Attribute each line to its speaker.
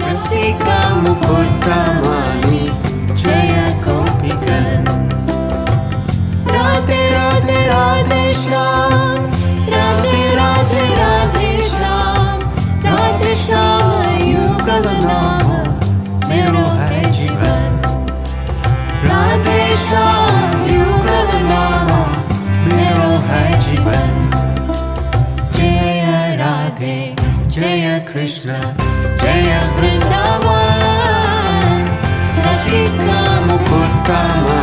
Speaker 1: रसिका मुकुटमाली जय गोपिकन। राधे राधे राधे श्याम, राधे राधे राधे श्याम, राधे श्याम युगल नाम मेरो है जीवन। राधे श्याम युगल नाम मेरो है जीवन। जय राधे जय कृष्ण जय वृंदावन, रसिका मुकुटमाली